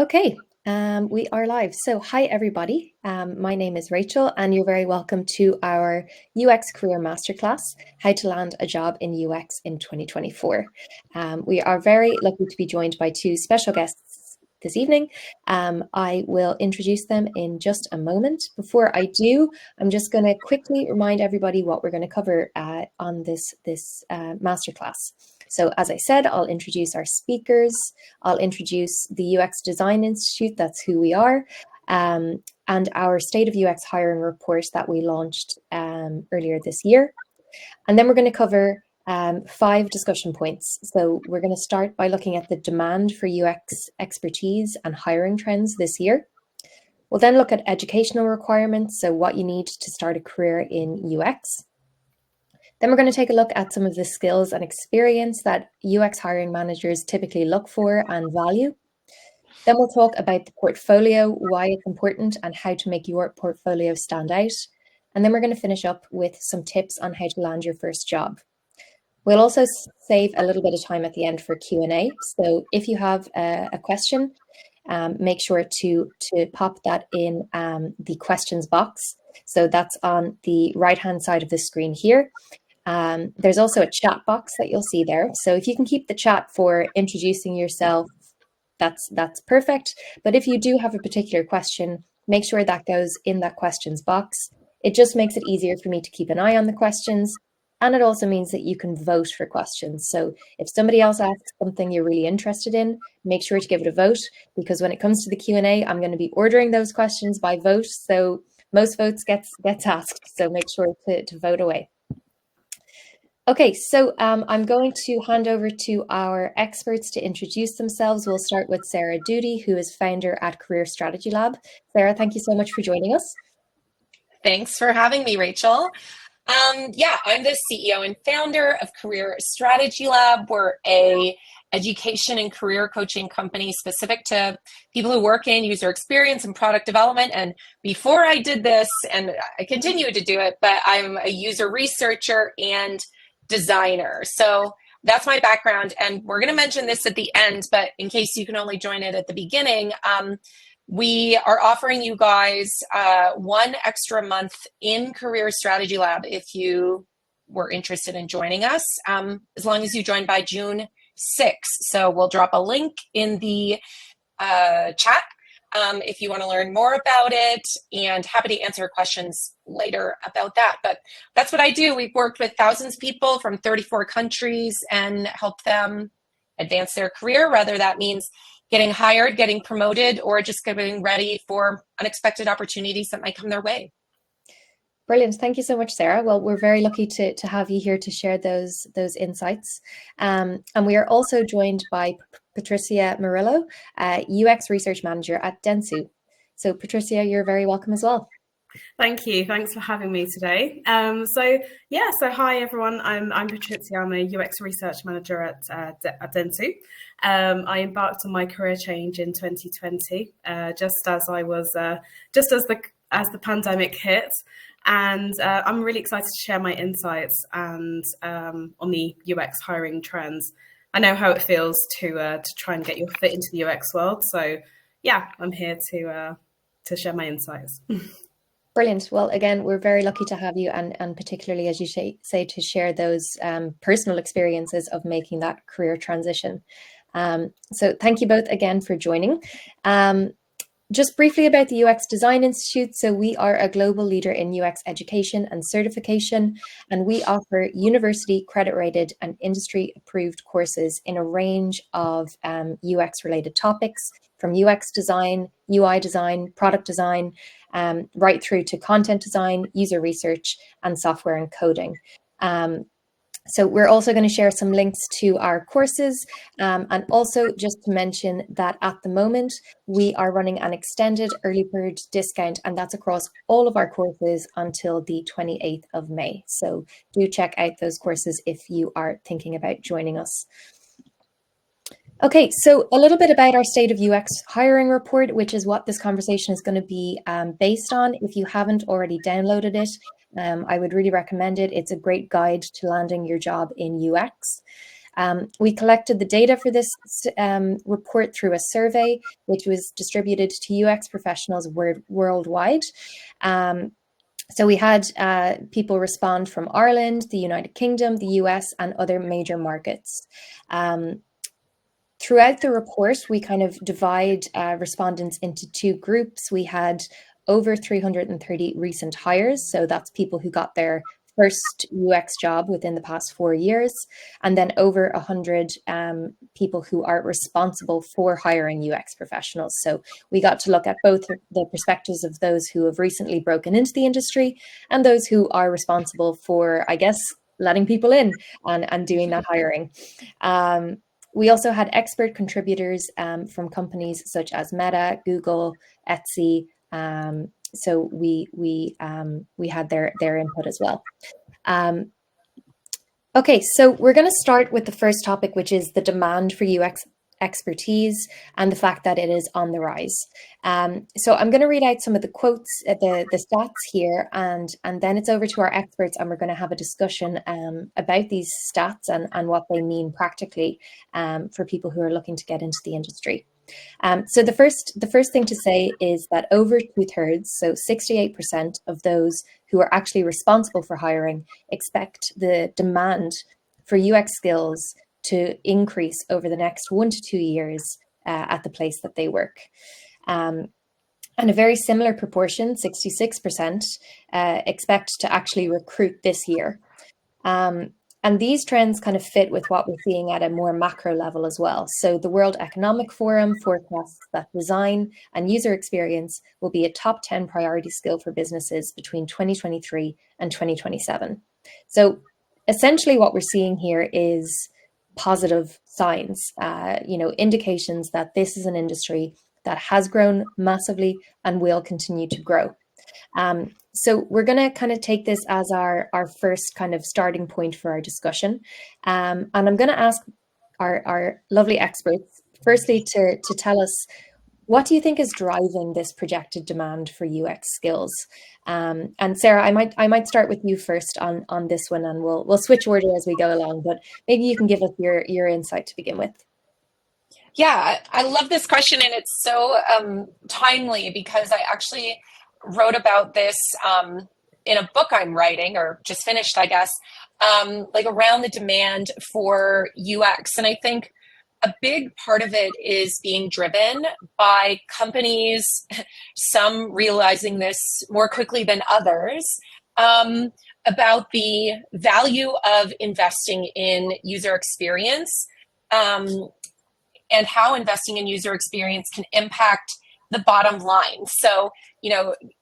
Okay, we are live. So hi, everybody. My name is Rachel, and you're very welcome to our UX Career Masterclass, How to Land a Job in UX in 2024. We are very lucky to be joined by two special guests this evening. I will introduce them in just a moment. Before I do, I'm just going to quickly remind everybody what we're going to cover on this masterclass. So as I said, I'll introduce our speakers. I'll introduce the UX Design Institute, that's who we are, and our State of UX Hiring report that we launched earlier this year. And then we're going to cover 5 discussion points. So we're going to start by looking at the demand for UX expertise and hiring trends this year. We'll then look at educational requirements, so what you need to start a career in UX. Then we're going to take a look at some of the skills and experience that UX hiring managers typically look for and value. Then we'll talk about the portfolio, why it's important, and how to make your portfolio stand out. And then we're going to finish up with some tips on how to land your first job. We'll also save a little bit of time at the end for Q&A. So if you have a question, make sure to pop that in the questions box. So that's on the right-hand side of the screen here. There's also a chat box that you'll see there. So if you can keep the chat for introducing yourself, that's perfect. But if you do have a particular question, make sure that goes in that questions box. It just makes it easier for me to keep an eye on the questions. And it also means that you can vote for questions. So if somebody else asks something you're really interested in, make sure to give it a vote, because when it comes to the Q&A, I'm going to be ordering those questions by vote. So most votes gets asked. So make sure to vote away. Okay, so I'm going to hand over to our experts to introduce themselves. We'll start with Sarah Doody, who is founder at Career Strategy Lab. Sarah, thank you so much for joining us. Thanks for having me, Rachel. I'm the CEO and founder of Career Strategy Lab. We're a education and career coaching company specific to people who work in user experience and product development. And before I did this, and I continue to do it, but I'm a user researcher and designer. So that's my background. And we're going to mention this at the end, but in case you can only join it at the beginning, we are offering you guys 1 extra month in Career Strategy Lab if you were interested in joining us, as long as you join by June 6th. So we'll drop a link in the chat if you want to learn more about it, and happy to answer questions later about that. But that's what I do. We've worked with thousands of people from 34 countries and help them advance their career, whether that means getting hired, getting promoted, or just getting ready for unexpected opportunities that might come their way. Brilliant. Thank you so much, Sarah. Well, we're very lucky to have you here to share those insights. And we are also joined by Patrizia Morrillo, UX Research Manager at Dentsu. So Patrizia, you're very welcome as well. Thank you. Thanks for having me today. So hi everyone. I'm Patrizia. I'm a UX Research Manager at Dentsu. I embarked on my career change in 2020, just as the pandemic hit. And I'm really excited to share my insights and on the UX hiring trends. I know how it feels to try and get your foot into the UX world. So yeah, I'm here to share my insights. Brilliant. Well, again, we're very lucky to have you, and particularly, as you say, to share those personal experiences of making that career transition. So thank you both again for joining. Just briefly about the UX Design Institute. So we are a global leader in UX education and certification, and we offer university credit-rated and industry-approved courses in a range of UX-related topics, from UX design, UI design, product design, right through to content design, user research, and software and coding. So we're also going to share some links to our courses, and also just to mention that at the moment we are running an extended early bird discount, and that's across all of our courses until the 28th of May. So do check out those courses if you are thinking about joining us. Okay, so a little bit about our State of UX hiring report, which is what this conversation is going to be based on. If you haven't already downloaded it, I would really recommend it. It's a great guide to landing your job in UX. We collected the data for this report through a survey, which was distributed to UX professionals worldwide. So we had people respond from Ireland, the United Kingdom, the US, and other major markets. Throughout the report, we kind of divide respondents into two groups. We had over 330 recent hires. So that's people who got their first UX job within the past 4 years, and then over 100 people who are responsible for hiring UX professionals. So we got to look at both the perspectives of those who have recently broken into the industry and those who are responsible for, I guess, letting people in and doing that hiring. We also had expert contributors from companies such as Meta, Google, Etsy. So we had their input as well. Okay, so we're going to start with the first topic, which is the demand for UX expertise and the fact that it is on the rise. So I'm going to read out some of the quotes, the stats here, and then it's over to our experts, and we're going to have a discussion about these stats and what they mean practically for people who are looking to get into the industry. So the first thing to say is that over 2/3, so 68% of those who are actually responsible for hiring expect the demand for UX skills to increase over the next 1 to 2 years at the place that they work. And a very similar proportion, 66%, expect to actually recruit this year. And these trends kind of fit with what we're seeing at a more macro level as well. So the World Economic Forum forecasts that design and user experience will be a top 10 priority skill for businesses between 2023 and 2027. So essentially what we're seeing here is positive signs, indications that this is an industry that has grown massively and will continue to grow. So we're going to kind of take this as our first kind of starting point for our discussion. And I'm going to ask our lovely experts, firstly, to tell us, what do you think is driving this projected demand for UX skills? And Sarah, I might start with you first on this one, and we'll switch order as we go along, but maybe you can give us your insight to begin with. Yeah, I love this question, and it's so timely because I actually wrote about this in a book I'm writing, or just finished, I guess, like around the demand for UX. And I think a big part of it is being driven by companies, some realizing this more quickly than others, about the value of investing in user experience, and how investing in user experience can impact the bottom line. So,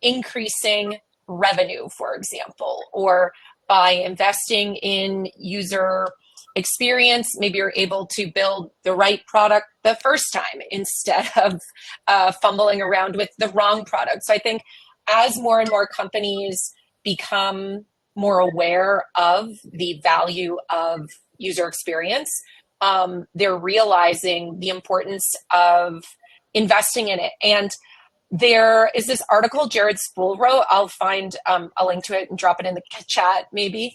increasing revenue, for example, or by investing in user experience, maybe you're able to build the right product the first time instead of fumbling around with the wrong product. So I think as more and more companies become more aware of the value of user experience, they're realizing the importance of investing in it. And there is this article Jared Spool wrote. I'll find a link to it and drop it in the chat maybe.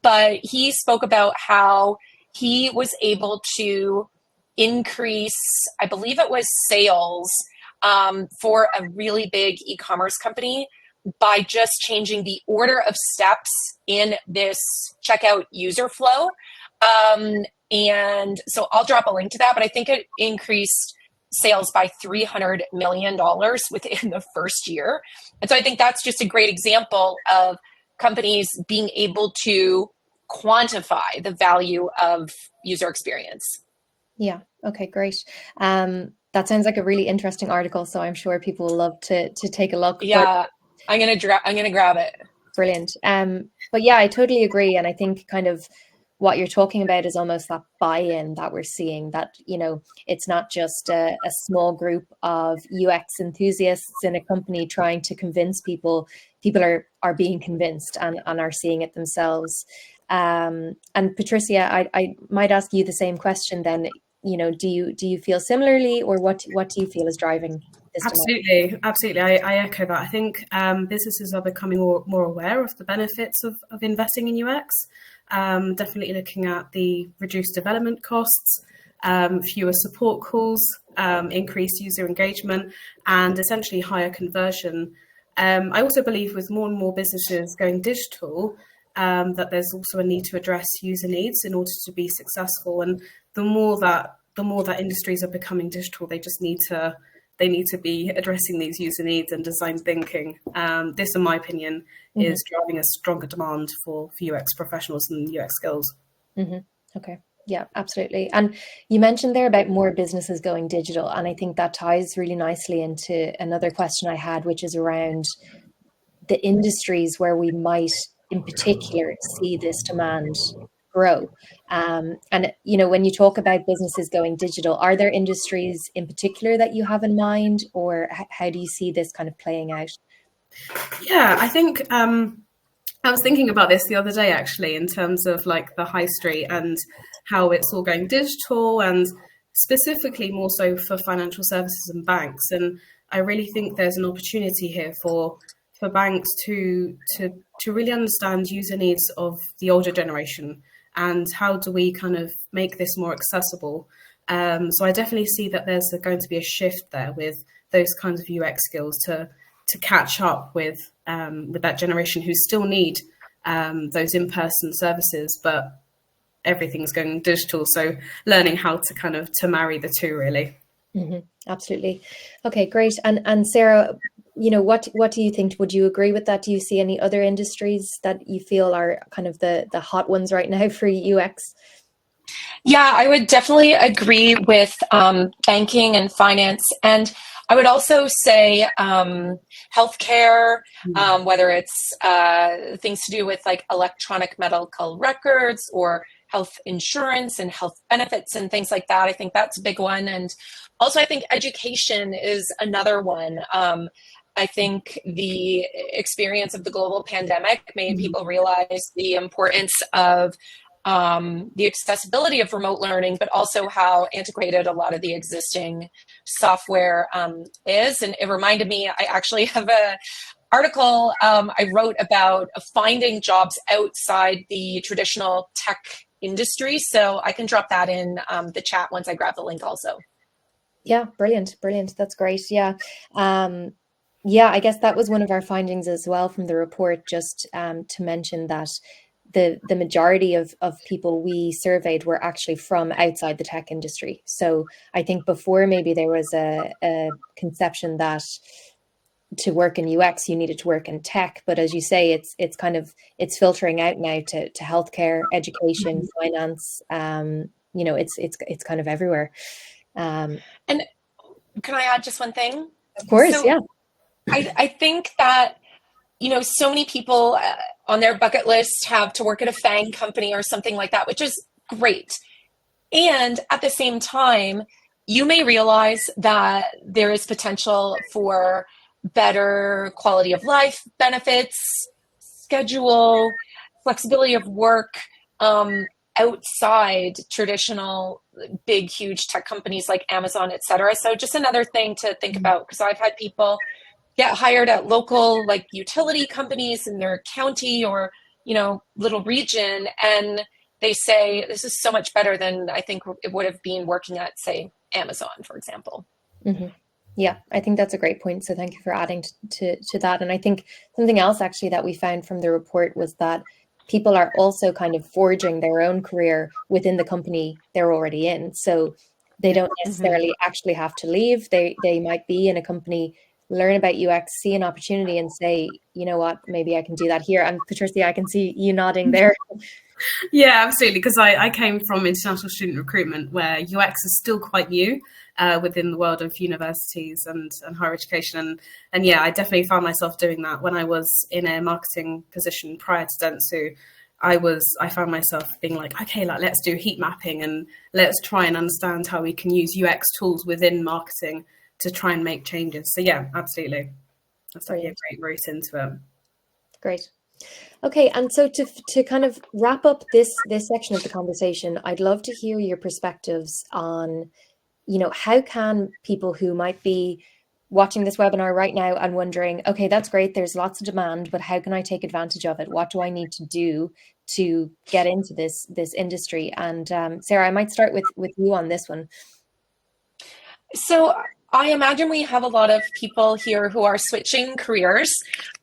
But he spoke about how he was able to increase, I believe it was sales for a really big e-commerce company by just changing the order of steps in this checkout user flow. And so I'll drop a link to that, but I think it increased sales by $300 million within the first year. And so I think that's just a great example of companies being able to quantify the value of user experience. Yeah. Okay, great. That sounds like a really interesting article, so I'm sure people will love to take a look. Yeah, I'm gonna grab it. Brilliant. But yeah, I totally agree. And I think kind of what you're talking about is almost that buy-in that we're seeing, that, it's not just a small group of UX enthusiasts in a company trying to convince people. People are being convinced and are seeing it themselves. And Patrizia, I might ask you the same question then. Do you feel similarly, or what do you feel is driving this demand? Absolutely. I echo that. I think businesses are becoming more aware of the benefits of investing in UX. Definitely looking at the reduced development costs, fewer support calls, increased user engagement, and essentially higher conversion. I also believe with more and more businesses going digital, that there's also a need to address user needs in order to be successful. And the more that industries are becoming digital, they need to be addressing these user needs and design thinking. This, in my opinion, is driving a stronger demand for UX professionals and UX skills. Okay. Yeah, absolutely. And you mentioned there about more businesses going digital. And I think that ties really nicely into another question I had, which is around the industries where we might, in particular, see this demand grow. And, when you talk about businesses going digital, are there industries in particular that you have in mind, or how do you see this kind of playing out? Yeah, I think I was thinking about this the other day, actually, in terms of like the high street and how it's all going digital, and specifically more so for financial services and banks. And I really think there's an opportunity here for banks to really understand user needs of the older generation, and how do we kind of make this more accessible. So I definitely see that there's going to be a shift there with those kinds of UX skills to catch up with that generation who still need those in-person services, but everything's going digital. So learning how to kind of to marry the two, really. Absolutely. Okay, great. And Sarah, what do you think? Would you agree with that? Do you see any other industries that you feel are kind of the hot ones right now for UX? Yeah, I would definitely agree with banking and finance. And I would also say healthcare, whether it's things to do with like electronic medical records or health insurance and health benefits and things like that. I think that's a big one. And also I think education is another one. I think the experience of the global pandemic made people realize the importance of the accessibility of remote learning, but also how antiquated a lot of the existing software is. And it reminded me, I actually have an article I wrote about finding jobs outside the traditional tech industry. So I can drop that in the chat once I grab the link also. Yeah, brilliant. That's great. Yeah. Yeah, I guess that was one of our findings as well from the report, just to mention that the majority of people we surveyed were actually from outside the tech industry. So I think before maybe there was a conception that to work in UX you needed to work in tech, but as you say, it's filtering out now to healthcare, education, finance. It's kind of everywhere. And can I add just one thing? Of course, so, yeah. I think that so many people on their bucket list have to work at a FANG company or something like that, which is great. And at the same time, you may realize that there is potential for better quality of life, benefits, schedule, flexibility of work outside traditional big, huge tech companies like Amazon, et cetera. So just another thing to think about, because I've had people get hired at local like utility companies in their county or little region, and they say this is so much better than I think it would have been working at, say, Amazon, for example. Yeah, I think that's a great point. So thank you for adding to that. And I think something else actually that we found from the report was that people are also kind of forging their own career within the company they're already in. So they don't necessarily actually have to leave. They might be in a company, learn about UX, see an opportunity and say, you know what, maybe I can do that here. And Patrizia, I can see you nodding there. Yeah, absolutely. Because I came from international student recruitment, where UX is still quite new within the world of universities and higher education. And yeah, I definitely found myself doing that when I was in a marketing position prior to Dentsu. I found myself being like, okay, let's do heat mapping and let's try and understand how we can use UX tools within marketing to try and make changes. So yeah, absolutely. That's like a great route into it. Great. Okay, and so to kind of wrap up this section of the conversation, I'd love to hear your perspectives on, how can people who might be watching this webinar right now and wondering, okay, that's great, there's lots of demand, but how can I take advantage of it? What do I need to do to get into this industry? And Sarah, I might start with you on this one. So I imagine we have a lot of people here who are switching careers.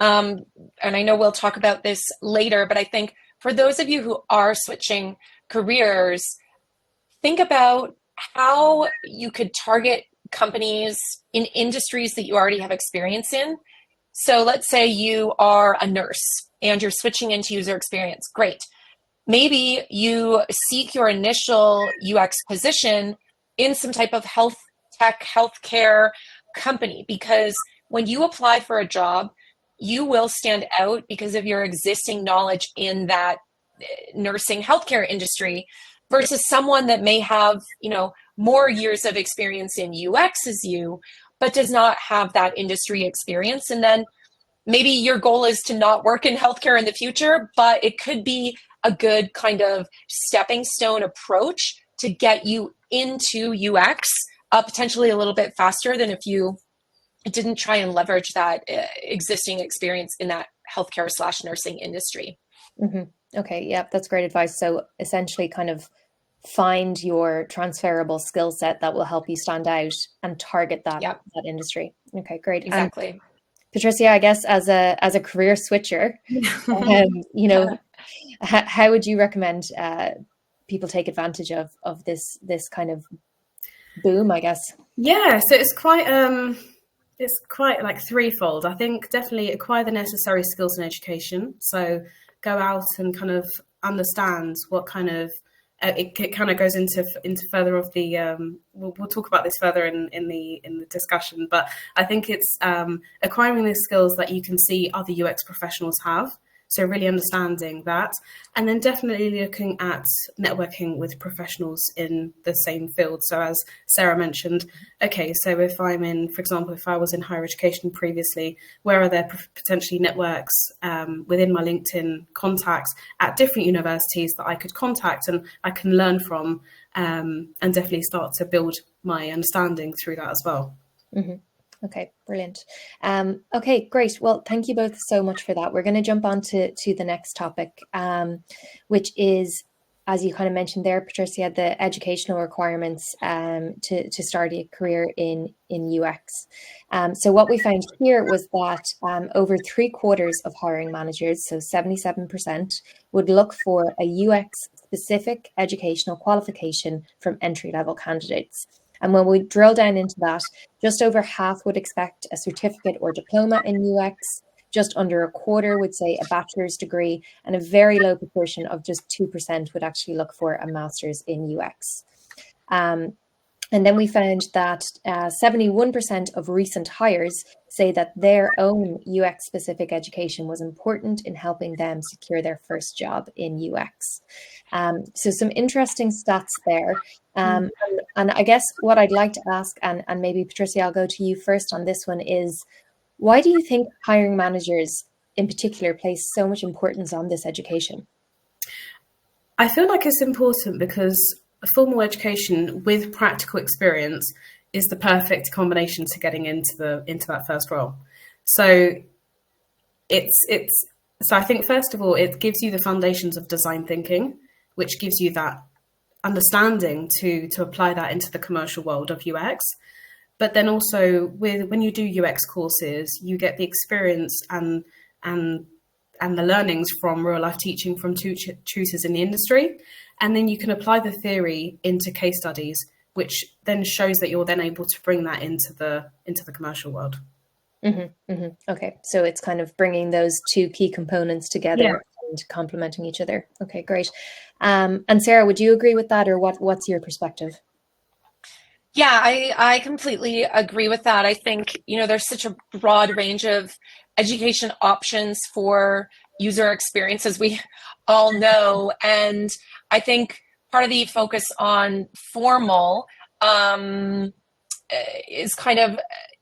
And I know we'll talk about this later, but I think for those of you who are switching careers, think about how you could target companies in industries that you already have experience in. So let's say you are a nurse and you're switching into user experience. Great. Maybe you seek your initial UX position in some type of health tech, healthcare company, because when you apply for a job, you will stand out because of your existing knowledge in that nursing healthcare industry versus someone that may have, more years of experience in UX as you, but does not have that industry experience. And then maybe your goal is to not work in healthcare in the future, but it could be a good kind of stepping stone approach to get you into UX potentially a little bit faster than if you didn't try and leverage that existing experience in that healthcare/nursing industry. Mm-hmm. Okay, yeah, that's great advice. So essentially kind of find your transferable skill set that will help you stand out and target that industry. Okay, great. Exactly. Patrizia, I guess as a career switcher, how would you recommend people take advantage of this kind of boom, I guess? Yeah, so it's quite like threefold. I think definitely acquire the necessary skills and education. So go out and kind of understand what kind of it kind of goes into further of the we'll talk about this further in the discussion, but I think it's acquiring the skills that you can see other UX professionals have. So really understanding that, and then definitely looking at networking with professionals in the same field. So as Sarah mentioned, okay, so if I'm in, for example, if I was in higher education previously, where are there potentially networks within my LinkedIn contacts at different universities that I could contact and I can learn from, and definitely start to build my understanding through that as well. Mm-hmm. Okay, brilliant. Okay, great. Well, thank you both so much for that. We're going to jump on to the next topic, which is, as you kind of mentioned there, Patrizia, the educational requirements to start a career in UX. So what we found here was that over 3/4 of hiring managers, so 77%, would look for a UX specific educational qualification from entry-level candidates. And when we drill down into that, just over half would expect a certificate or diploma in UX, just under a quarter would say a bachelor's degree, and a very low proportion of just 2% would actually look for a master's in UX. And then we found that 71% of recent hires say that their own UX-specific education was important in helping them secure their first job in UX. So some interesting stats there. And I guess what I'd like to ask, and maybe Patrizia, I'll go to you first on this one, is why do you think hiring managers in particular place so much importance on this education? I feel like it's important because formal education with practical experience is the perfect combination to getting into that first role. So so I think first of all, it gives you the foundations of design thinking, which gives you that understanding to apply that into the commercial world of UX. But then also when you do UX courses, you get the experience and the learnings from real life teaching from tutors in the industry. And then you can apply the theory into case studies, which then shows that you're then able to bring that into the commercial world. Mm-hmm, mm-hmm. Okay, so it's kind of bringing those two key components together and complementing each other. Okay, great. And Sarah, would you agree with that, or what's your perspective? Yeah, I completely agree with that. I think, there's such a broad range of education options for user experience, as we all know. And I think part of the focus on formal is kind of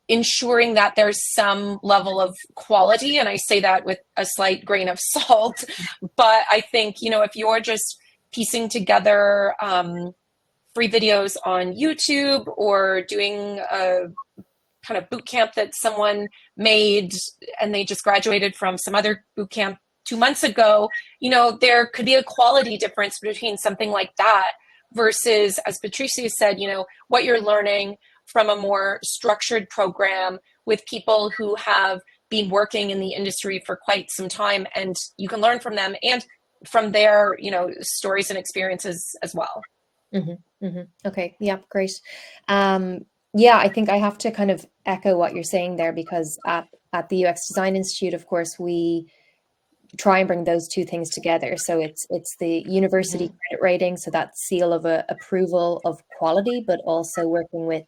ensuring that there's some level of quality. And I say that with a slight grain of salt. But I think, if you're just piecing together free videos on YouTube or doing a kind of boot camp that someone made and they just graduated from some other boot camp 2 months ago, there could be a quality difference between something like that versus, as Patrizia said, what you're learning from a more structured program with people who have been working in the industry for quite some time, and you can learn from them and from their, stories and experiences as well. Mm-hmm, mm-hmm. Okay, yeah, great. Yeah, I think I have to kind of echo what you're saying there, because at the UX Design Institute, of course, we try and bring those two things together. So it's the university credit rating, so that seal of approval of quality, but also working with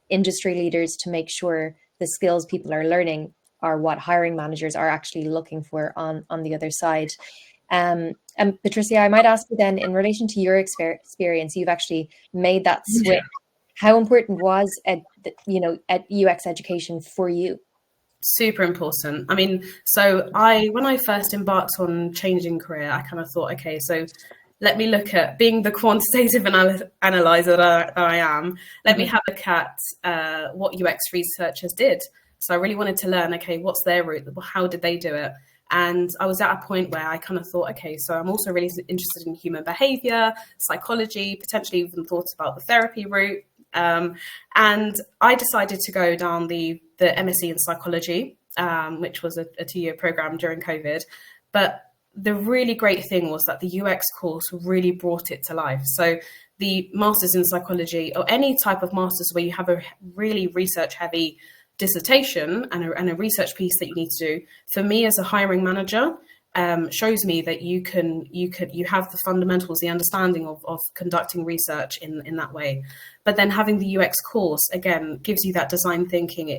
industry leaders to make sure the skills people are learning are what hiring managers are actually looking for on the other side. And Patrizia, I might ask you then, in relation to your experience, you've actually made that switch. How important was at UX education for you? Super important. I mean, so when I first embarked on changing career, I kind of thought, okay, so let me look at, being the quantitative analyzer that I am, let me have a look at what UX researchers did. So I really wanted to learn, okay, what's their route? How did they do it? And I was at a point where I kind of thought, okay, so I'm also really interested in human behavior, psychology, potentially even thought about the therapy route. And I decided to go down the MSc in psychology, which was a 2-year program during COVID. But the really great thing was that the UX course really brought it to life. So the master's in psychology, or any type of master's where you have a really research heavy dissertation and a research piece that you need to do, for me as a hiring manager, shows me that you have the fundamentals, the understanding of conducting research in that way. But then having the UX course, again, gives you that design thinking.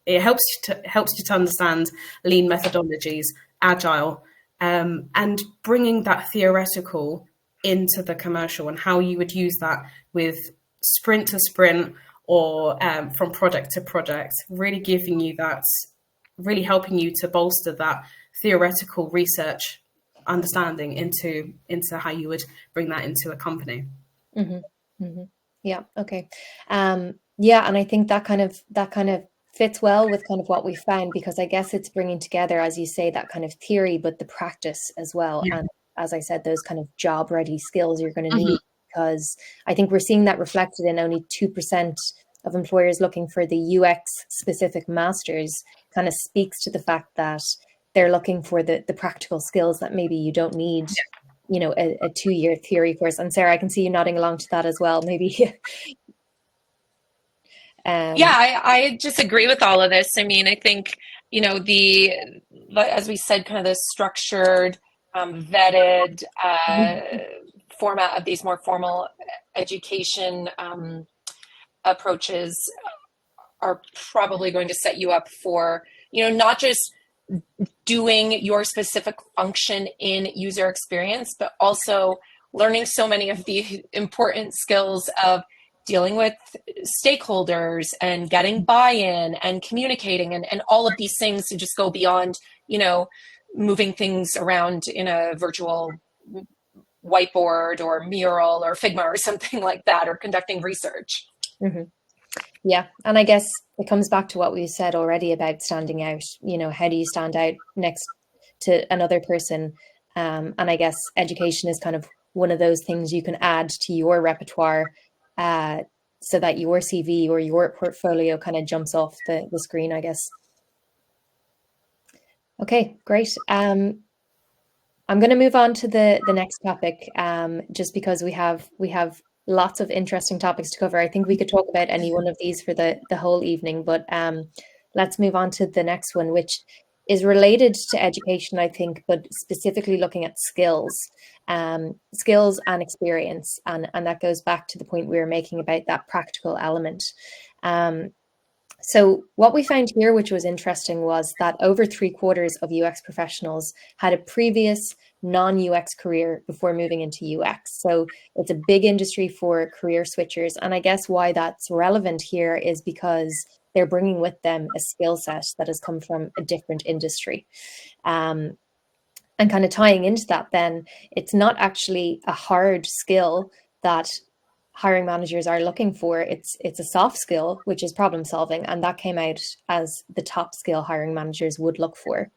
It helps you to understand lean methodologies, agile, and bringing that theoretical into the commercial, and how you would use that with sprint to sprint, or from project to project, really giving you that, really helping you to bolster that theoretical research understanding into how you would bring that into a company. Mm-hmm. Mm-hmm. Yeah. Okay. Yeah, and I think that kind of fits well with kind of what we found, because I guess it's bringing together, as you say, that kind of theory, but the practice as well. Yeah. And as I said, those kind of job ready skills you're going to need, because I think we're seeing that reflected in only 2% of employers looking for the UX specific masters. Kind of speaks to the fact that they're looking for the practical skills that maybe you don't need, a 2-year theory course. And Sarah, I can see you nodding along to that as well. Maybe. Yeah, I just agree with all of this. I mean, I think, as we said, kind of the structured, vetted format of these more formal education approaches are probably going to set you up for, not just doing your specific function in user experience, but also learning so many of the important skills of dealing with stakeholders and getting buy-in and communicating and all of these things to just go beyond, moving things around in a virtual whiteboard or mural or Figma or something like that, or conducting research. Mm-hmm. Yeah. And I guess it comes back to what we said already about standing out. How do you stand out next to another person? And I guess education is kind of one of those things you can add to your repertoire, so that your CV or your portfolio kind of jumps off the screen, I guess. Okay, great. I'm going to move on to the next topic, just because we have lots of interesting topics to cover. I think we could talk about any one of these for the whole evening, but let's move on to the next one, which is related to education, I think, but specifically looking at skills and experience. And that goes back to the point we were making about that practical element. So what we found here, which was interesting, was that over 3/4 of UX professionals had a previous non-UX career before moving into UX. So it's a big industry for career switchers. And I guess why that's relevant here is because they're bringing with them a skill set that has come from a different industry. And kind of tying into that, then, it's not actually a hard skill that hiring managers are looking for. It's a soft skill, which is problem solving, and that came out as the top skill hiring managers would look for.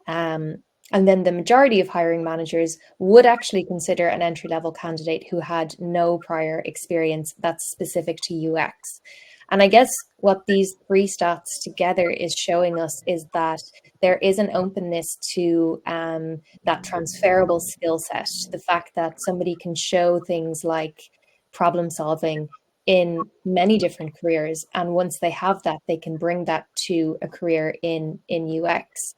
And then the majority of hiring managers would actually consider an entry-level candidate who had no prior experience that's specific to UX. And I guess what these three stats together is showing us is that there is an openness to that transferable skill set, the fact that somebody can show things like problem solving in many different careers. And once they have that, they can bring that to a career in UX.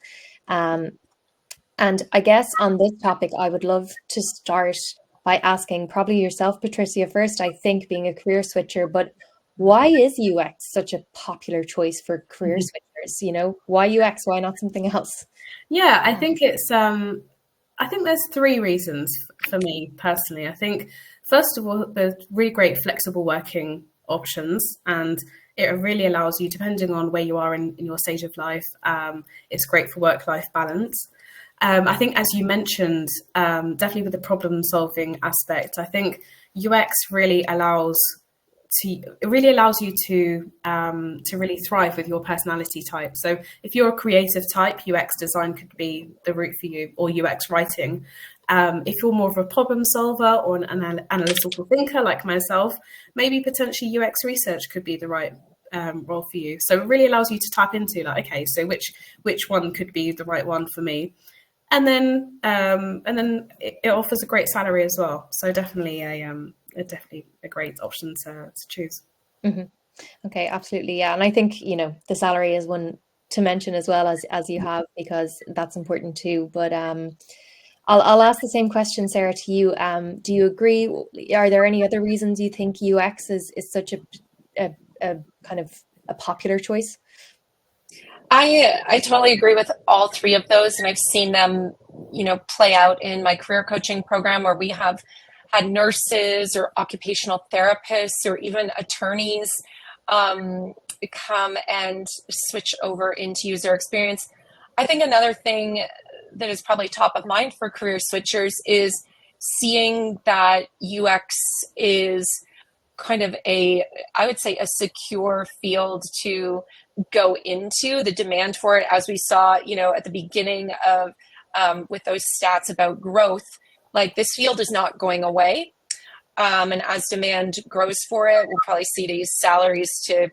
And I guess on this topic, I would love to start by asking probably yourself, Patrizia, first, I think being a career switcher, but why is UX such a popular choice for career switchers? You know, why UX? Why not something else? Yeah, I think I think there's three reasons for me personally. I think, first of all, there's really great flexible working options, and it really allows you, depending on where you are in your stage of life, it's great for work-life balance. I think, as you mentioned, definitely with the problem-solving aspect, I think UX really allows you to really thrive with your personality type. So if you're a creative type, UX design could be the route for you, or UX writing. If you're more of a problem solver or an analytical thinker like myself, maybe potentially UX research could be the right role for you. So it really allows you to tap into like, okay, so which one could be the right one for me? And then it offers a great salary as well. So definitely a great option to choose. Mm-hmm. Okay, absolutely. Yeah. And I think, you know, the salary is one to mention as well as you have, because that's important too. But I'll ask the same question, Sarah, to you. Do you agree? Are there any other reasons you think UX is such a kind of a popular choice? I totally agree with all three of those, and I've seen them, play out in my career coaching program, where we have had nurses or occupational therapists or even attorneys come and switch over into user experience. I think another thing that is probably top of mind for career switchers is seeing that UX is kind of I would say, a secure field to go into. The demand for it, as we saw, at the beginning of with those stats about growth, like this field is not going away. And as demand grows for it, we'll probably see these salaries to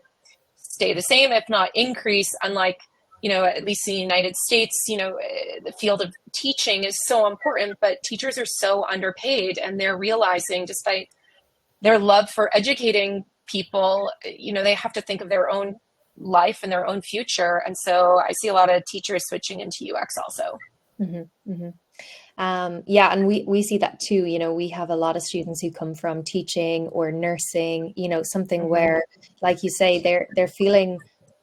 stay the same, if not increase. Unlike, at least in the United States, the field of teaching is so important, but teachers are so underpaid, and they're realizing, despite their love for educating people, they have to think of their own life and their own future. And so I see a lot of teachers switching into UX also. Mm-hmm, mm-hmm. Yeah, and we see that too. We have a lot of students who come from teaching or nursing, something where, like you say, they're feeling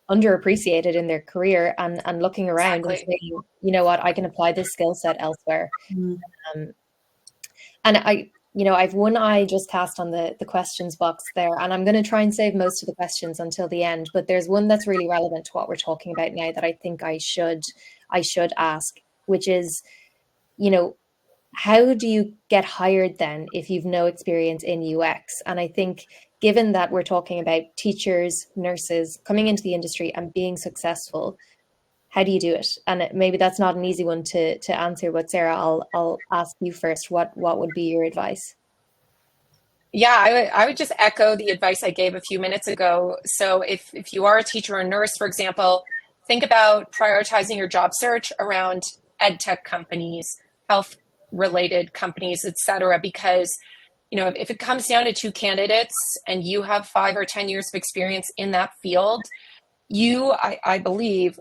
underappreciated in their career, and looking around and saying, you know what, I can apply this skill set elsewhere. And I've one eye just cast on the questions box there, and I'm going to try and save most of the questions until the end. But there's one that's really relevant to what we're talking about now that I think I should ask, which is, how do you get hired then if you've no experience in UX? And I think, given that we're talking about teachers, nurses coming into the industry and being successful, how do you do it? And maybe that's not an easy one to answer, but Sarah, I'll ask you first. What would be your advice? Yeah, I would just echo the advice I gave a few minutes ago. So if you are a teacher or a nurse, for example, think about prioritizing your job search around ed tech companies, health related companies, et cetera, because if it comes down to two candidates and you have 5 or 10 years of experience in that field, you, I believe,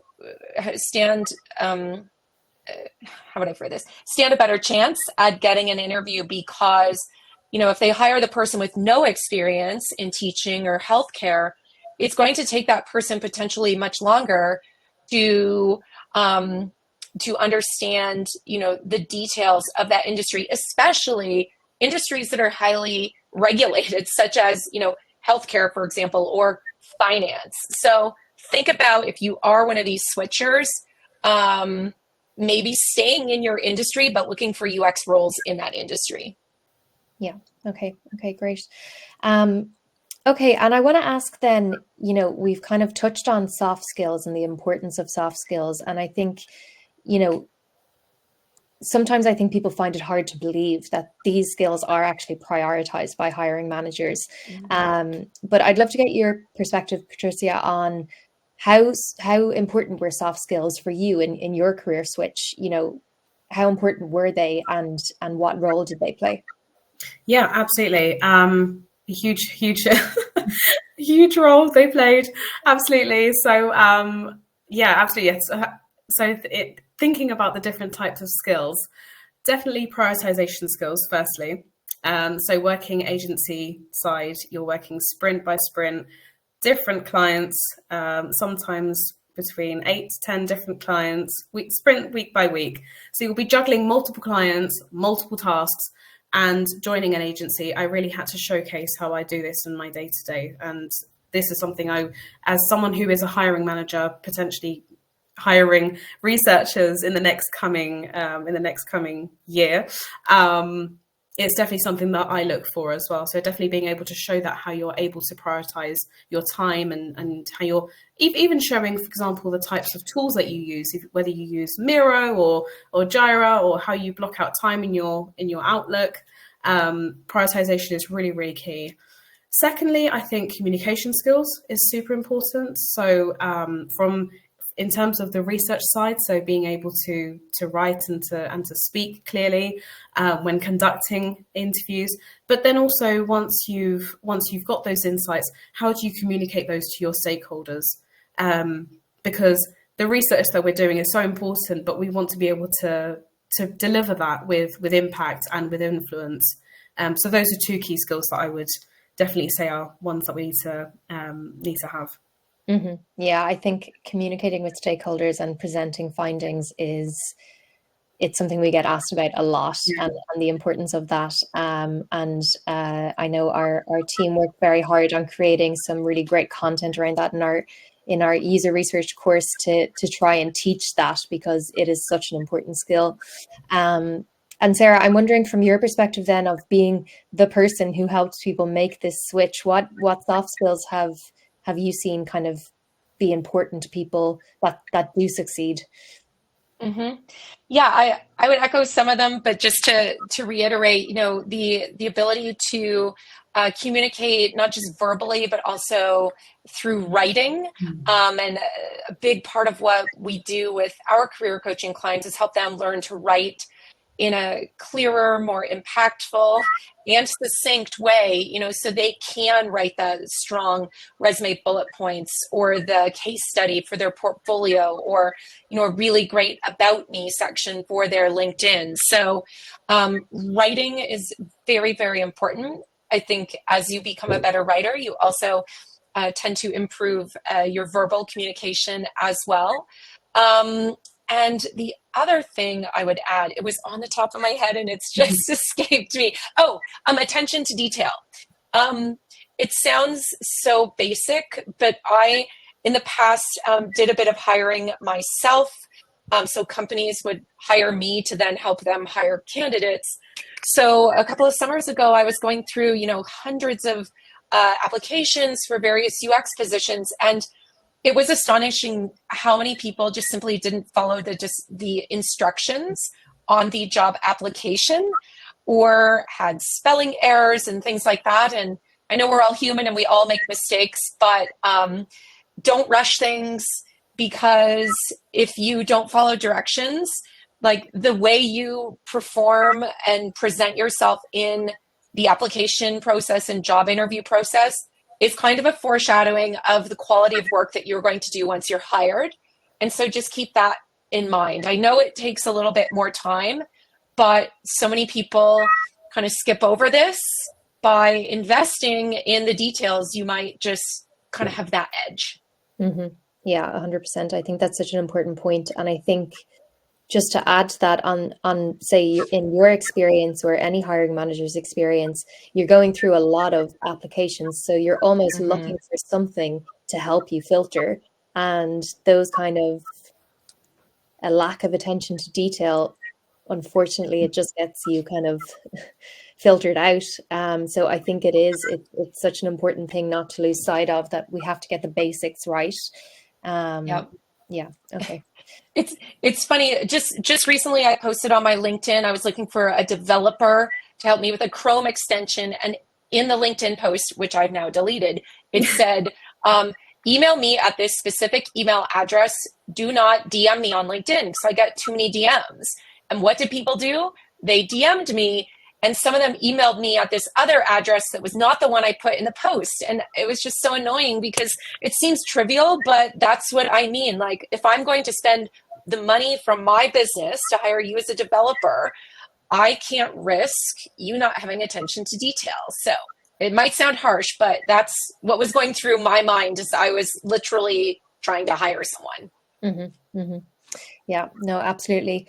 stand how would I phrase this? Stand a better chance at getting an interview, because if they hire the person with no experience in teaching or healthcare, it's going to take that person potentially much longer to understand, the details of that industry, especially industries that are highly regulated, such as, healthcare, for example, or finance. So think about, if you are one of these switchers, maybe staying in your industry, but looking for UX roles in that industry. Yeah. Okay. Okay, great. Okay, and I want to ask then, we've kind of touched on soft skills and the importance of soft skills. And I think, sometimes I think people find it hard to believe that these skills are actually prioritized by hiring managers. But I'd love to get your perspective, Patrizia, on how important were soft skills for you in your career switch? How important were they, and what role did they play? Yeah, absolutely. Huge, huge role they played. Absolutely. So, yeah, absolutely. Yes. Thinking about the different types of skills, definitely prioritization skills, firstly. So working agency side, you're working sprint by sprint, different clients, sometimes between 8 to 10 different clients, sprint week by week. So you'll be juggling multiple clients, multiple tasks, and joining an agency. I really had to showcase how I do this in my day to day. And this is something as someone who is a hiring manager, potentially hiring researchers in the next coming year, it's definitely something that I look for as well. So definitely being able to show that how you're able to prioritize your time, and how you're even showing, for example, the types of tools that you use, whether you use Miro or Jira, or how you block out time in your Outlook. Prioritization is really, really key. Secondly, I think communication skills is super important. So in terms of the research side, so being able to write and to speak clearly when conducting interviews, but then also once you've got those insights, how do you communicate those to your stakeholders? Because the research that we're doing is so important, but we want to be able to deliver that with impact and with influence. So those are two key skills that I would definitely say are ones that we need to have. Mm-hmm. Yeah, I think communicating with stakeholders and presenting findings it's something we get asked about a lot, and the importance of that. I know our team worked very hard on creating some really great content around that in our user research course to try and teach that, because it is such an important skill. And Sarah, I'm wondering, from your perspective then, of being the person who helps people make this switch, what soft skills have you seen kind of be important to people that do succeed? Mm-hmm. Yeah, I would echo some of them, but just to reiterate, the ability to communicate not just verbally, but also through writing. And a big part of what we do with our career coaching clients is help them learn to write in a clearer, more impactful, and succinct way, so they can write the strong resume bullet points, or the case study for their portfolio, or a really great about me section for their LinkedIn. So writing is very, very important. I think as you become a better writer, you also tend to improve your verbal communication as well. And the other thing I would add, it was on the top of my head and it's just escaped me. Oh, attention to detail. It sounds so basic, but I, in the past, did a bit of hiring myself. So companies would hire me to then help them hire candidates. So a couple of summers ago, I was going through, hundreds of applications for various UX positions, and it was astonishing how many people just simply didn't follow the instructions on the job application, or had spelling errors and things like that. And I know we're all human and we all make mistakes, but don't rush things, because if you don't follow directions, like the way you perform and present yourself in the application process and job interview process is kind of a foreshadowing of the quality of work that you're going to do once you're hired. And so just keep that in mind. I know it takes a little bit more time, but so many people kind of skip over this. By investing in the details, you might just kind of have that edge. Mm-hmm. Yeah, 100%. I think that's such an important point. And I think, just to add to that, on say in your experience or any hiring manager's experience, you're going through a lot of applications, so you're almost looking for something to help you filter, and those kind of a lack of attention to detail unfortunately it just gets you kind of filtered out. So I think it's such an important thing not to lose sight of, that we have to get the basics right. Yep. Yeah. Okay. It's funny. Just recently, I posted on my LinkedIn. I was looking for a developer to help me with a Chrome extension, and in the LinkedIn post, which I've now deleted, it said, "Email me at this specific email address. Do not DM me on LinkedIn because I get too many DMs." And what did people do? They DM'd me, and some of them emailed me at this other address that was not the one I put in the post. And it was just so annoying because it seems trivial, but that's what I mean. Like, if I'm going to spend the money from my business to hire you as a developer, I can't risk you not having attention to detail. So it might sound harsh, but that's what was going through my mind as I was literally trying to hire someone. Mm-hmm, mm-hmm. Yeah, no, absolutely.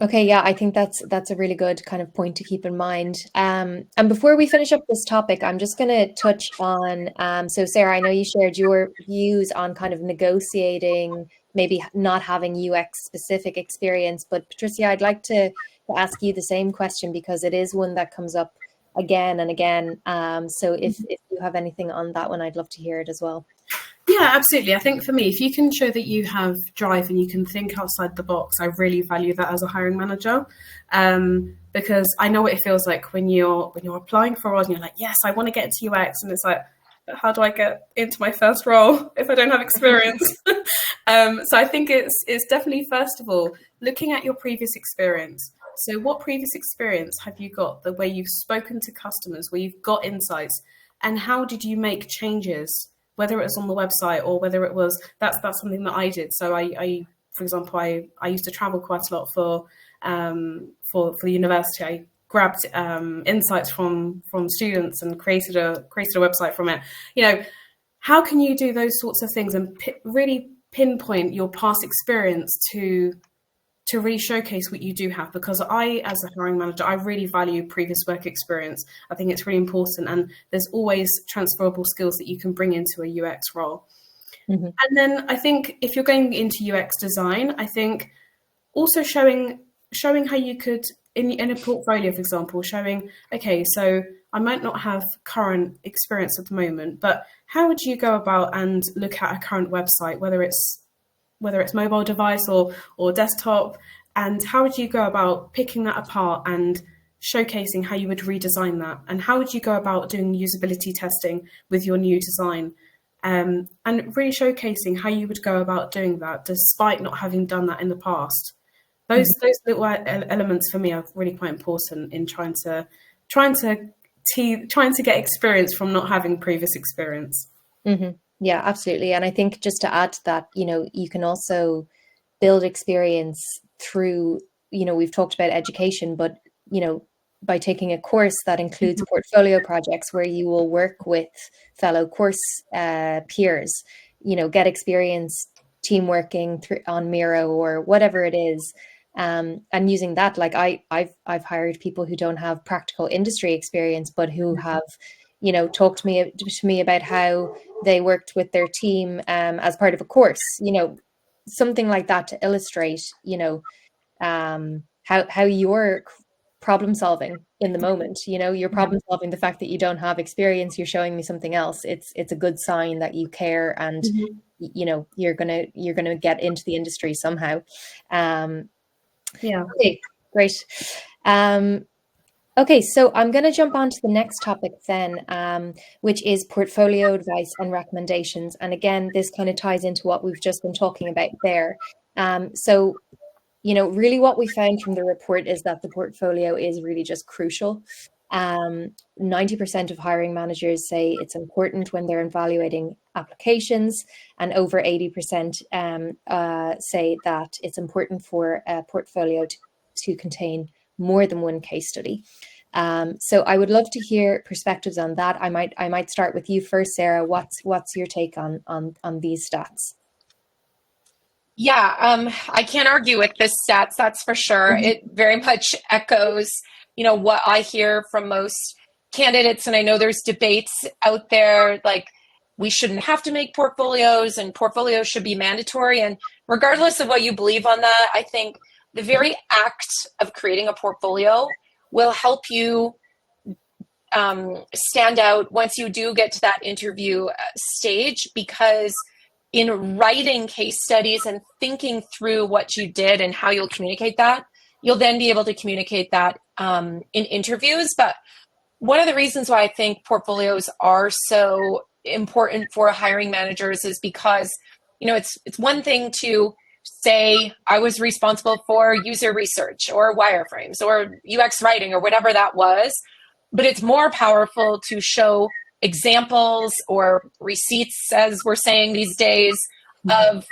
Okay, yeah, I think that's a really good kind of point to keep in mind. And before we finish up this topic, I'm just going to touch on, so Sarah, I know you shared your views on kind of negotiating, maybe not having UX specific experience, but Patrizia, I'd like to ask you the same question because it is one that comes up again and again. So if you have anything on that one, I'd love to hear it as well. Yeah, absolutely. I think for me, if you can show that you have drive and you can think outside the box, I really value that as a hiring manager, because I know what it feels like when you're applying for a role and you're like, yes, I want to get into UX, and it's like, but how do I get into my first role if I don't have experience? So I think it's definitely, first of all, looking at your previous experience. So what previous experience have you got, the way you've spoken to customers, where you've got insights, and how did you make changes? Whether it was on the website or whether it was, that's something that I did. So I for example, I used to travel quite a lot for the university. I grabbed insights from students and created a website from it. You know, how can you do those sorts of things and really pinpoint your past experience to really showcase what you do have? Because I, as a hiring manager, I really value previous work experience. I think it's really important, and there's always transferable skills that you can bring into a UX role. Mm-hmm. And then I think if you're going into UX design, I think also showing how you could, in a portfolio, for example, showing, okay, so I might not have current experience at the moment, but how would you go about and look at a current website, whether it's mobile device or desktop, and how would you go about picking that apart and showcasing how you would redesign that, and how would you go about doing usability testing with your new design, and really showcasing how you would go about doing that despite not having done that in the past. Those little elements for me are really quite important in trying to get experience from not having previous experience. Mm-hmm. Yeah, absolutely. And I think just to add to that, you can also build experience through, we've talked about education, but, by taking a course that includes portfolio projects where you will work with fellow course peers, get experience team working on Miro or whatever it is. And using that, like I've hired people who don't have practical industry experience, but who have, talked to me about how they worked with their team as part of a course, something like that to illustrate, how you're problem solving in the moment. You're problem solving the fact that you don't have experience. You're showing me something else. It's a good sign that you care, and you're gonna get into the industry somehow. Yeah. Okay, great. Okay, so I'm going to jump on to the next topic then, which is portfolio advice and recommendations. And again, this kind of ties into what we've just been talking about there. So, really what we found from the report is that the portfolio is really just crucial. 90% of hiring managers say it's important when they're evaluating applications, and over 80% say that it's important for a portfolio to contain more than one case study. So I would love to hear perspectives on that. I might start with you first, Sarah. What's your take on these stats? Yeah, I can't argue with this stats, that's for sure. It very much echoes, what I hear from most candidates. And I know there's debates out there, like we shouldn't have to make portfolios and portfolios should be mandatory. And regardless of what you believe on that, I think the very act of creating a portfolio will help you stand out once you do get to that interview stage, because in writing case studies and thinking through what you did and how you'll communicate that, you'll then be able to communicate that in interviews. But one of the reasons why I think portfolios are so important for hiring managers is because, it's one thing to say I was responsible for user research or wireframes or UX writing or whatever that was, but it's more powerful to show examples or receipts, as we're saying these days, of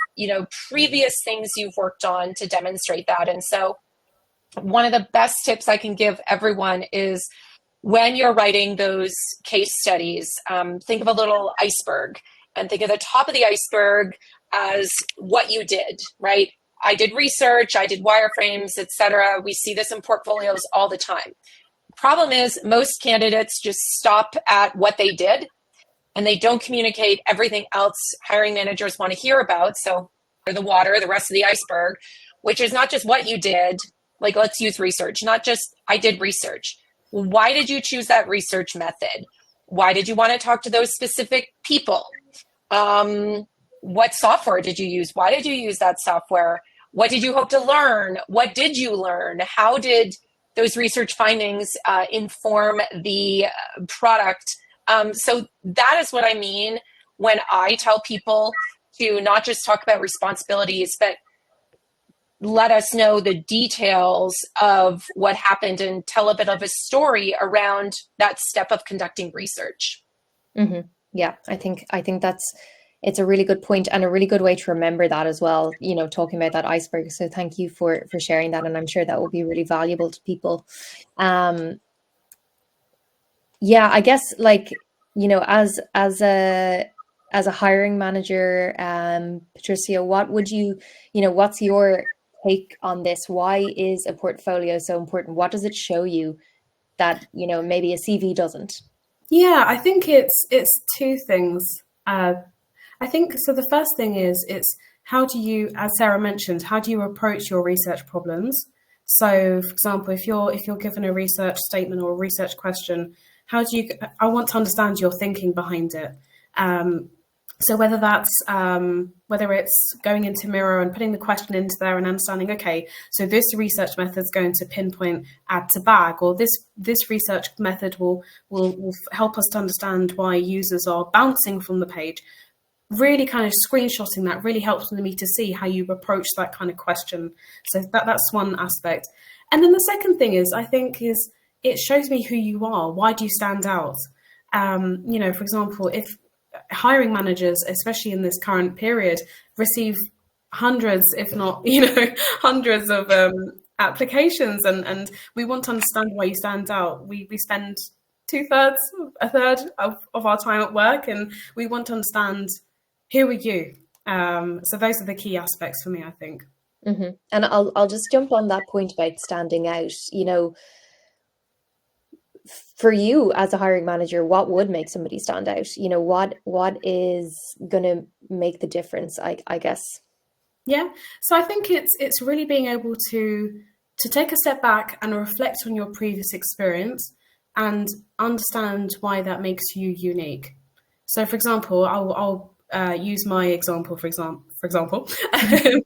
previous things you've worked on to demonstrate that. And so one of the best tips I can give everyone is, when you're writing those case studies, think of a little iceberg and think of the top of the iceberg as what you did, right? I did research, I did wireframes, etc. We see this in portfolios all the time. Problem is, most candidates just stop at what they did and they don't communicate everything else hiring managers want to hear about. So the water, the rest of the iceberg, which is not just what you did, like let's use research, not just I did research. Why did you choose that research method? Why did you want to talk to those specific people? What software did you use? Why did you use that software? What did you hope to learn? What did you learn? How did those research findings inform the product? So that is what I mean when I tell people to not just talk about responsibilities, but let us know the details of what happened and tell a bit of a story around that step of conducting research. Mm-hmm. Yeah, I think it's a really good point and a really good way to remember that as well, talking about that iceberg. So thank you for sharing that. And I'm sure that will be really valuable to people. Yeah, I guess as a hiring manager, Patrizia, what's your take on this? Why is a portfolio so important? What does it show you that, maybe a CV doesn't? Yeah, I think it's two things. I think so. The first thing is it's how do you, as Sarah mentioned, how do you approach your research problems? So, for example, if you're given a research statement or a research question, I want to understand your thinking behind it. So whether it's going into Miro and putting the question into there and understanding, okay, so this research method is going to pinpoint add to bag, or this research method will help us to understand why users are bouncing from the page. Really kind of screenshotting that really helps me to see how you approach that kind of question. So that's one aspect. And then the second thing is, I think, is it shows me who you are. Why do you stand out? For example, if hiring managers, especially in this current period, receive hundreds, if not, hundreds of applications, and we want to understand why you stand out. We spend a third of our time at work, and we want to understand who are you. So those are the key aspects for me, I think. Mm-hmm. And I'll just jump on that point about standing out. For you as a hiring manager, what would make somebody stand out? What is going to make the difference, I guess? Yeah. So I think it's really being able to take a step back and reflect on your previous experience and understand why that makes you unique. So, for example, I'll use my example, for example. So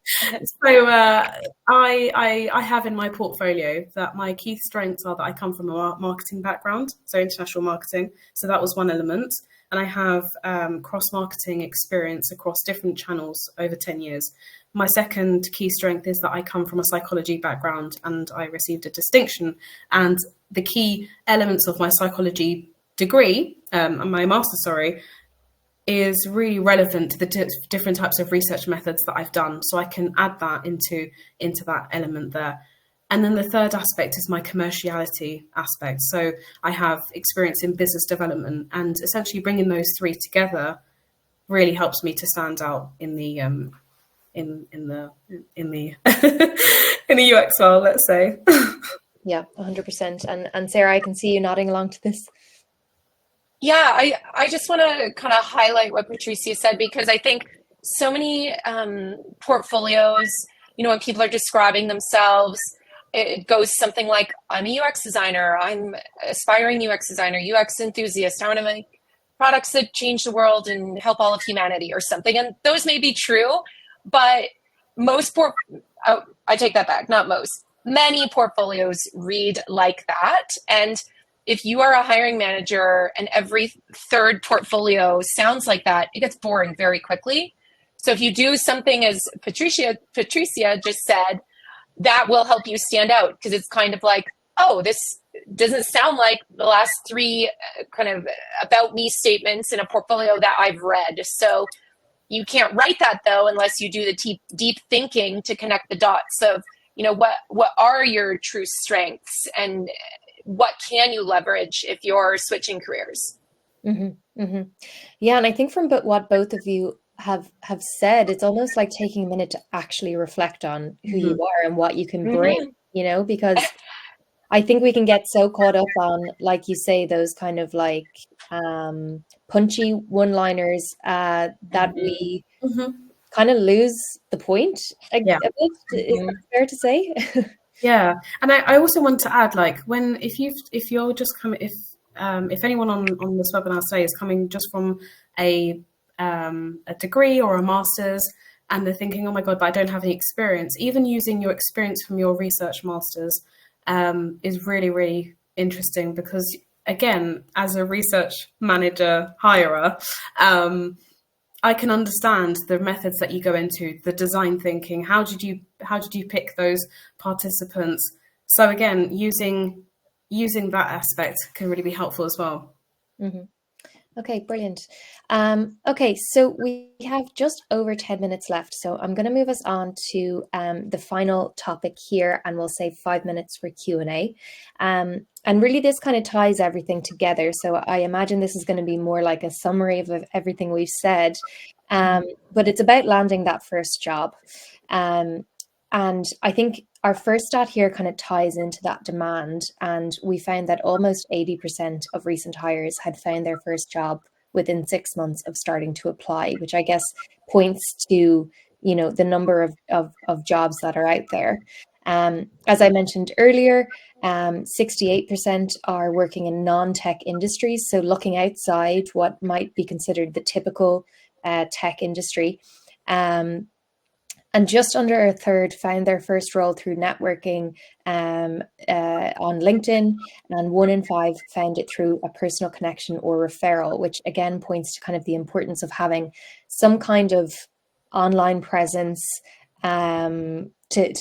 I have in my portfolio that my key strengths are that I come from a marketing background, so international marketing. So that was one element. And I have cross-marketing experience across different channels over 10 years. My second key strength is that I come from a psychology background and I received a distinction. And the key elements of my psychology degree, my master's, is really relevant to the different types of research methods that I've done. So I can add that into that element there. And then the third aspect is my commerciality aspect. So I have experience in business development, and essentially bringing those three together really helps me to stand out in the in the in the UX world, let's say. Yeah, 100%. And Sarah, I can see you nodding along to this. Yeah, I just want to kind of highlight what Patrizia said, because I think so many portfolios when people are describing themselves, it goes something like, I'm a UX designer, I'm aspiring UX designer, UX enthusiast, I want to make products that change the world and help all of humanity or something. And those may be true, but I take that back, not most. Many portfolios read like that. And if you are a hiring manager and every third portfolio sounds like that, it gets boring very quickly. So if you do something as Patrizia just said, that will help you stand out, because it's kind of like, oh, this doesn't sound like the last three kind of about me statements in a portfolio that I've read. So you can't write that, though, unless you do the deep thinking to connect the dots of, what are your true strengths and what can you leverage if you're switching careers. Mm-hmm, mm-hmm. Yeah, and I think from what both of you have said, it's almost like taking a minute to actually reflect on who you are and what you can bring, because I think we can get so caught up on, like you say, those kind of like punchy one-liners that we kind of lose the point a bit. Is that fair to say? Yeah, and I also want to add, like, if you're just coming, if anyone on this webinar today is coming just from a degree or a master's, and they're thinking, oh my God, but I don't have any experience. Even using your experience from your research master's is really, really interesting, because again, as a research manager hirer, I can understand the methods that you go into, the design thinking. How did you pick those participants? So again, using that aspect can really be helpful as well. Mm-hmm. Okay, brilliant. Okay, so we have just over 10 minutes left. So I'm going to move us on to the final topic here, and we'll save 5 minutes for Q&A. And really this kind of ties everything together. So I imagine this is going to be more like a summary of everything we've said. But it's about landing that first job. And I think our first stat here kind of ties into that demand. And we found that almost 80% of recent hires had found their first job within 6 months of starting to apply, which I guess points to, the number of jobs that are out there. As I mentioned earlier, 68% are working in non-tech industries. So looking outside what might be considered the typical tech industry. And just under a third found their first role through networking on LinkedIn, and 1 in 5 found it through a personal connection or referral, which again points to kind of the importance of having some kind of online presence to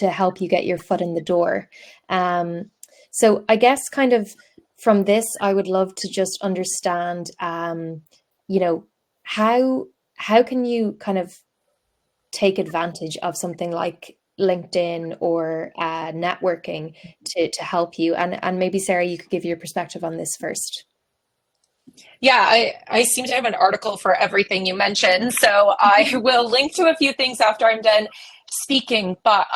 help you get your foot in the door. So I guess kind of from this, I would love to just understand, how can you kind of take advantage of something like LinkedIn or networking to help you? And maybe Sarah, you could give your perspective on this first. Yeah, I seem to have an article for everything you mentioned, so I will link to a few things after I'm done speaking. But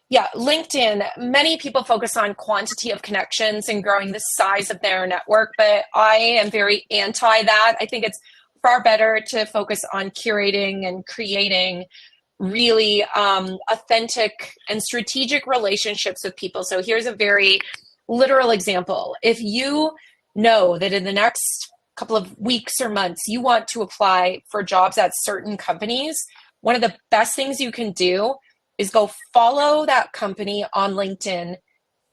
yeah, LinkedIn, many people focus on quantity of connections and growing the size of their network, but I am very anti that. I think it's far better to focus on curating and creating really authentic and strategic relationships with people. So here's a very literal example. If you know that in the next couple of weeks or months you want to apply for jobs at certain companies, one of the best things you can do is go follow that company on LinkedIn,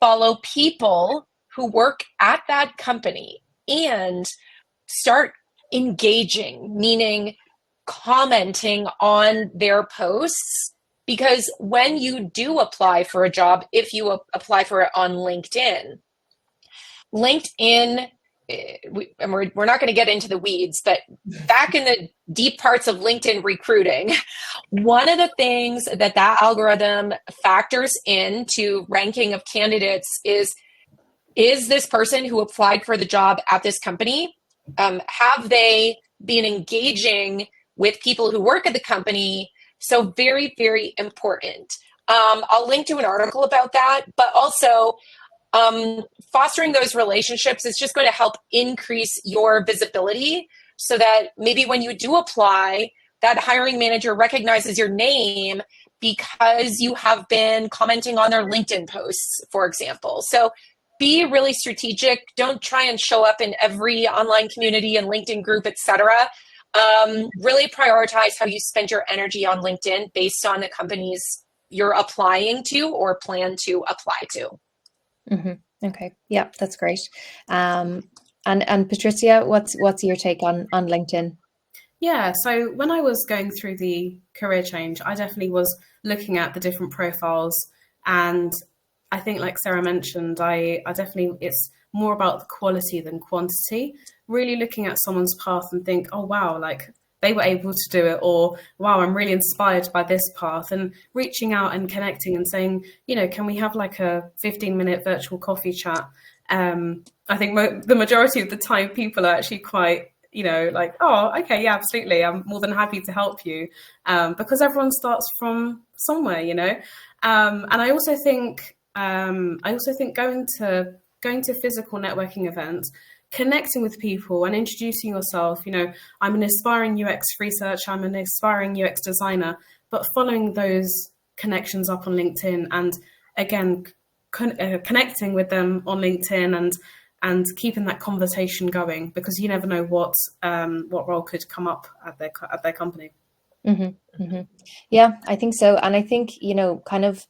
follow people who work at that company, and start engaging, meaning commenting on their posts. Because when you do apply for a job, if you apply for it on LinkedIn, and we're not going to get into the weeds, but back in the deep parts of LinkedIn recruiting, one of the things that algorithm factors into ranking of candidates is this person who applied for the job at this company, have they been engaging with people who work at the company? So very, very important. I'll link to an article about that, but also fostering those relationships is just going to help increase your visibility, so that maybe when you do apply, that hiring manager recognizes your name because you have been commenting on their LinkedIn posts, for example. So be really strategic. Don't try and show up in every online community and LinkedIn group, etc. Really prioritize how you spend your energy on LinkedIn based on the companies you're applying to or plan to apply to. Mm-hmm. Okay. Yeah, that's great. And Patrizia, what's your take on LinkedIn? Yeah, so when I was going through the career change, I definitely was looking at the different profiles. And I think, like Sarah mentioned, I definitely, it's more about the quality than quantity. Really looking at someone's path and think, oh, wow, like they were able to do it, or wow, I'm really inspired by this path, and reaching out and connecting and saying, can we have like a 15-minute virtual coffee chat? I think the majority of the time people are actually quite, like, oh, okay, yeah, absolutely, I'm more than happy to help you, because everyone starts from somewhere, and I also think going to physical networking events, connecting with people and introducing yourself. I'm an aspiring UX researcher, I'm an aspiring UX designer, but following those connections up on LinkedIn, and again connecting with them on LinkedIn, and keeping that conversation going, because you never know what role could come up at their company. Mm-hmm, mm-hmm. Yeah, I think so. And I think, kind of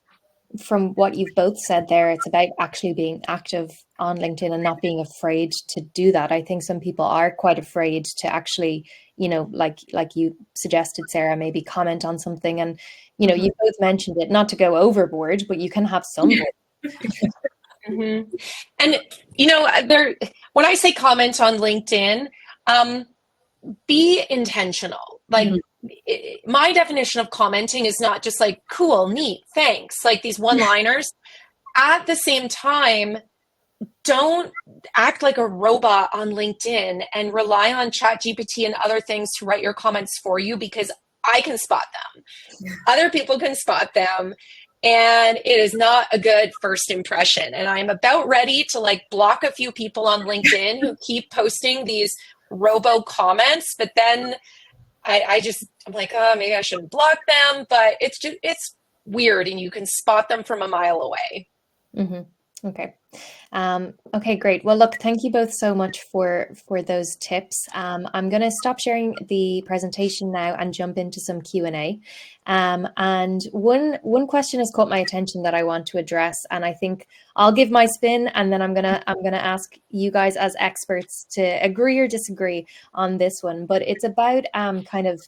from what you've both said there, it's about actually being active on LinkedIn and not being afraid to do that. I think some people are quite afraid to actually, like you suggested, Sarah, maybe comment on something. And, Mm-hmm. you both mentioned it, not to go overboard, but you can have some voice. Mm-hmm. And when I say comment on LinkedIn, be intentional. Like, my definition of commenting is not just like cool, neat, thanks, like these one-liners. At the same time, don't act like a robot on LinkedIn and rely on ChatGPT and other things to write your comments for you, because I can spot them. Other people can spot them. And it is not a good first impression. And I'm about ready to like block a few people on LinkedIn who keep posting these robo comments, but then I'm like, oh, maybe I shouldn't block them. But it's weird, and you can spot them from a mile away. Mm-hmm. Okay. Okay, great. Well, look, thank you both so much for those tips. I'm going to stop sharing the presentation now and jump into some Q&A. And one question has caught my attention that I want to address, and I think I'll give my spin, and then I'm gonna ask you guys as experts to agree or disagree on this one. But it's about kind of,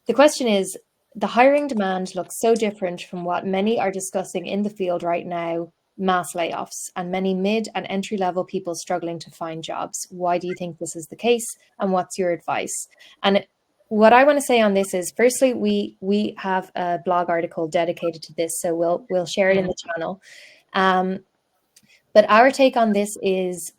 the question is, the hiring demand looks so different from what many are discussing in the field right now. Mass layoffs and many mid and entry level people struggling to find jobs. Why do you think this is the case, and what's your advice? And what I want to say on this is, firstly, we have a blog article dedicated to this, so we'll share it in the channel. But our take on this is,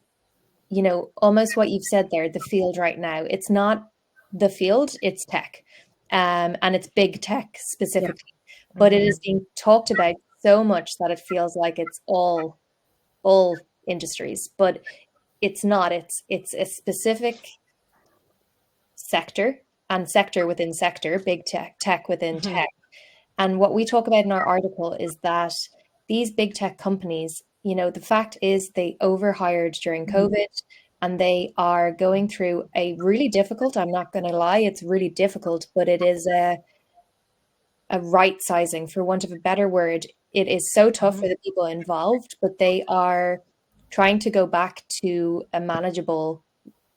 almost what you've said there, the field right now. It's not the field, it's tech, and it's big tech specifically, but it is being talked about so much that it feels like it's all industries, but it's not. It's a specific sector, and sector within sector, big tech within tech. And what we talk about in our article is that these big tech companies, the fact is they overhired during COVID, and they are going through a really difficult, I'm not going to lie, it's really difficult, but it is a right sizing, for want of a better word. It is so tough for the people involved, but they are trying to go back to a manageable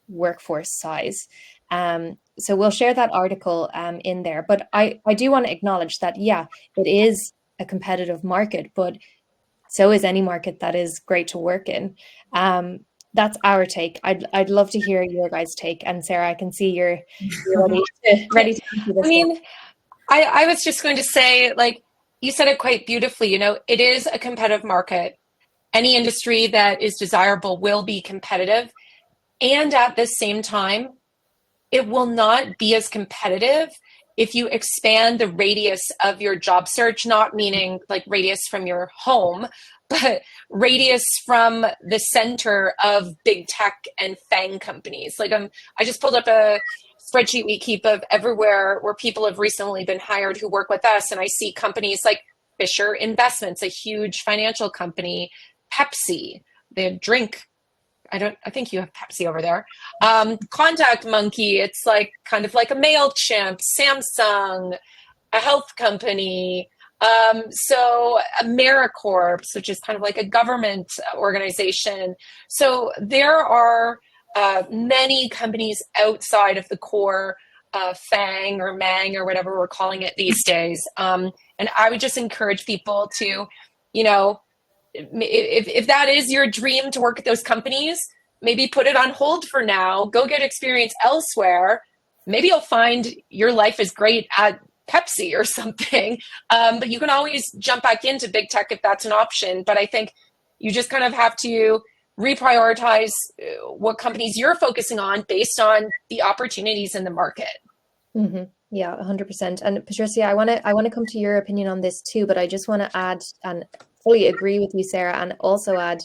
workforce size. So we'll share that article in there. But I do want to acknowledge that, yeah, it is a competitive market, but so is any market that is great to work in. That's our take. I'd love to hear your guys' take. And Sarah, I can see you're ready to answer this. I mean, I was just going to say, like, you said it quite beautifully. It is a competitive market. Any industry that is desirable will be competitive. And at the same time, it will not be as competitive if you expand the radius of your job search, not meaning like radius from your home, but radius from the center of big tech and FANG companies. Like, I just pulled up a spreadsheet we keep of everywhere where people have recently been hired who work with us. And I see companies like Fisher Investments, a huge financial company, Pepsi, they drink. I think you have Pepsi over there. Contact Monkey, it's like kind of like a MailChimp, Samsung, a health company. So AmeriCorps, which is kind of like a government organization. So there are many companies outside of the core FANG or MANG or whatever we're calling it these days. And I would just encourage people to, you know, if that is your dream to work at those companies, maybe put it on hold for now, go get experience elsewhere. Maybe you'll find your life is great at Pepsi or something. But you can always jump back into big tech if that's an option. But I think you just kind of have to reprioritize what companies you're focusing on based on the opportunities in the market. Mm-hmm. Yeah, 100%. And Patrizia, I want to come to your opinion on this too, but I just want to add and fully agree with you, Sarah, and also add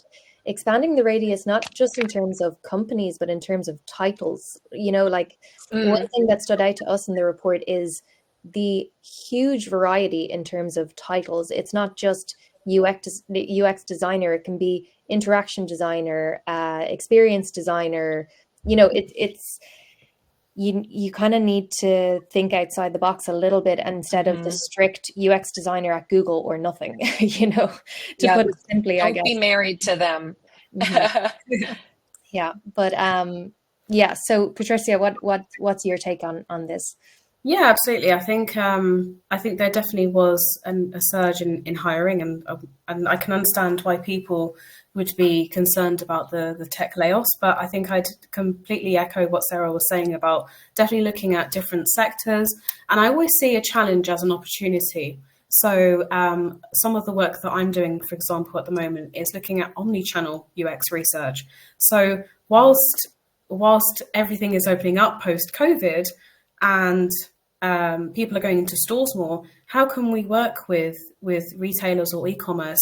expanding the radius, not just in terms of companies, but in terms of titles. You know, like one thing that stood out to us in the report is the huge variety in terms of titles. It's not just UX designer, it can be interaction designer, experience designer. You know, it's you kind of need to think outside the box a little bit instead of the strict UX designer at Google or nothing, you know, to put it simply, I guess. Don't be married to them. Yeah. But yeah. So Patrizia, what's your take on this? Yeah, absolutely. I think there definitely was a surge in hiring, and I can understand why people would be concerned about the tech layoffs. But I think I'd completely echo what Sarah was saying about definitely looking at different sectors. And I always see a challenge as an opportunity. So some of the work that I'm doing, for example, at the moment is looking at omni-channel UX research. So whilst everything is opening up post-COVID, and people are going into stores more, how can we work with retailers or e-commerce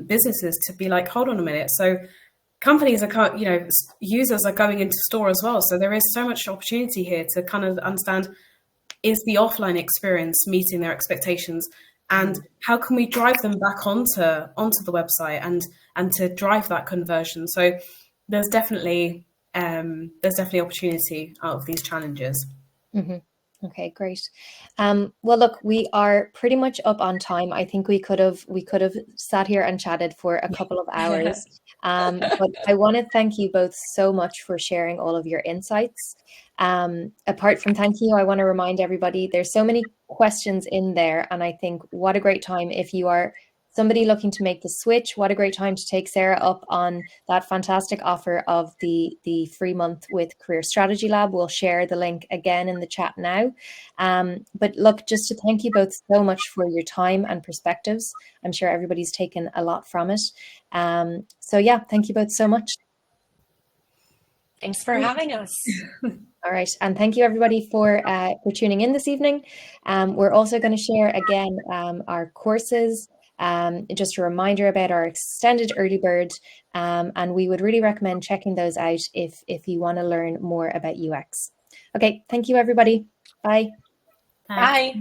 businesses to be like, hold on a minute. So companies are, users are going into store as well. So there is so much opportunity here to kind of understand, is the offline experience meeting their expectations? And how can we drive them back onto the website and to drive that conversion? So there's definitely opportunity out of these challenges. Mm-hmm. Okay, great. Well, look, we are pretty much up on time. I think we could have sat here and chatted for a couple of hours. But I want to thank you both so much for sharing all of your insights. Apart from thank you, I want to remind everybody there's so many questions in there, and I think what a great time if you are somebody looking to make the switch. What a great time to take Sarah up on that fantastic offer of the free month with Career Strategy Lab. We'll share the link again in the chat now. But look, just to thank you both so much for your time and perspectives. I'm sure everybody's taken a lot from it. So yeah, thank you both so much. Thanks for having us. All right. And thank you everybody for tuning in this evening. We're also going to share again our courses. Just a reminder about our extended early bird, and we would really recommend checking those out if you want to learn more about UX. Okay, thank you everybody. Bye. Bye.